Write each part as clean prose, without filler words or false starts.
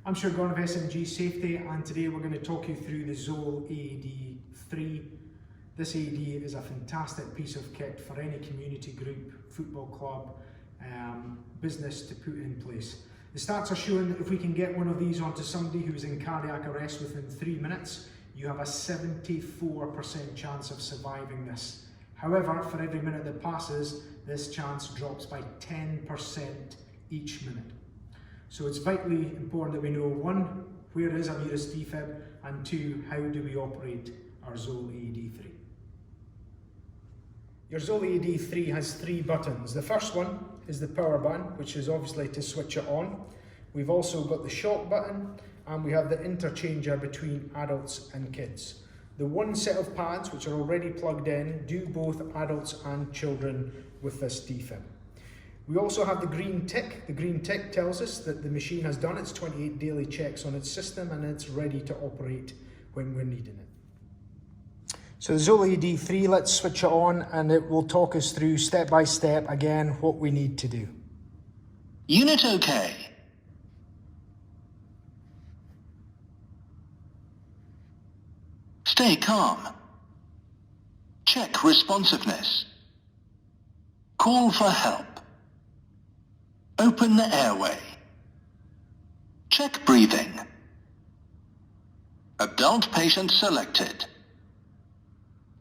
I'm Sir Gordon of SMG Safety, and today we're going to talk you through the ZOLL AED 3. This AED is a fantastic piece of kit for any community group, football club, business to put in place. The stats are showing that if we can get one of these onto somebody who's in cardiac arrest within 3 minutes, you have a 74% chance of surviving this. However, for every minute that passes, this chance drops by 10% each minute. So it's vitally important that we know, one, where is a nearest defib, and two, how do we operate our ZOLL AED 3. Your ZOLL AED 3 has 3 buttons. The first one is the power button, which is obviously to switch it on. We've also got the shock button, and we have the interchanger between adults and kids. The one set of pads, which are already plugged in, do both adults and children with this defib. We also have the green tick. The green tick tells us that the machine has done its 28 daily checks on its system and it's ready to operate when we're needing it. So the ZOLL AED 3, let's switch it on and it will talk us through step by step again what we need to do. Unit OK. Stay calm. Check responsiveness. Call for help. Open the airway. Check breathing. Adult patient selected.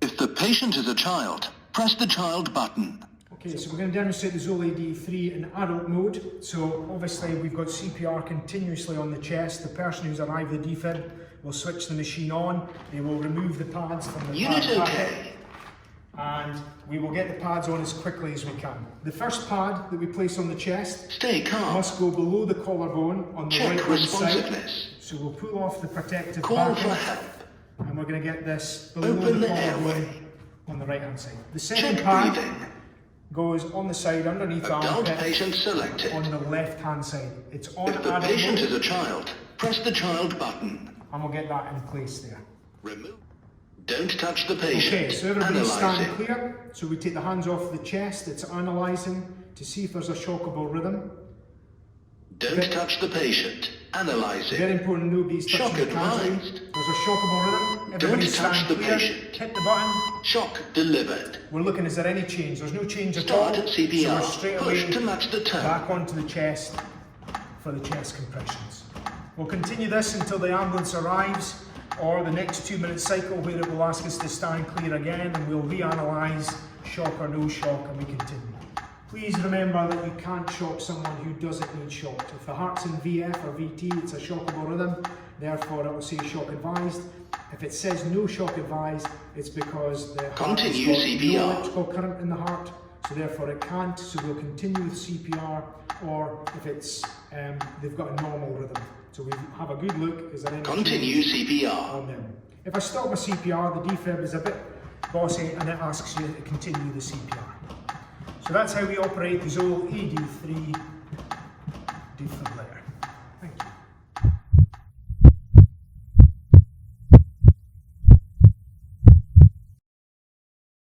If the patient is a child, press the child button. Okay, so we're going to demonstrate the ZOLL AED 3 in adult mode. So obviously we've got CPR continuously on the chest. The person who's arrived the defib will switch the machine on. They will remove the pads from the Unit pad OK. packet, and we will get the pads on as quickly as we can. The first pad that we place on the chest Stay calm. must go below the collarbone on the Check right hand side. responsiveness. So we'll pull off the protective Call for backing, help. and we're going to get this below Open the the collarbone airway. on the right hand side. The second Check pad breathing. goes on the side underneath the Adult armpit patient selected. on the left hand side. It's on If the adult patient mode, is a child, press the child button. and we'll get that in place there. Remove. Don't touch the patient. Okay, so everybody stand Analyzing. clear. So we take the hands off the chest, it's analysing to see if there's a shockable rhythm. Don't touch the patient. Analyzing. Very important, nobody's touching Shock the casualty. advised. There's a shockable rhythm. Everybody Don't touch stand the clear. patient. Hit the button. Shock delivered. We're looking, is there any change? There's no change at all. Start So CPR. we're straight Push away to match the tone. back onto the chest for the chest compressions. We'll continue this until the ambulance arrives, or the next 2-minute cycle where it will ask us to stand clear again, and we'll reanalyse shock or no shock, and we continue. Please remember that you can't shock someone who doesn't need shocked. If the heart's in VF or VT, it's a shockable rhythm, therefore it will say shock advised. If it says no shock advised, it's because the heart has Continue got CPR. no electrical current in the heart, so therefore it can't, so we'll continue with CPR, or if it's they've got a normal rhythm. So we have a good look, is there any Continue change CPR. on them. If I stop my CPR, the defib is a bit bossy and it asks you to continue the CPR. So that's how we operate the ZOLL AED 3 defibrillator.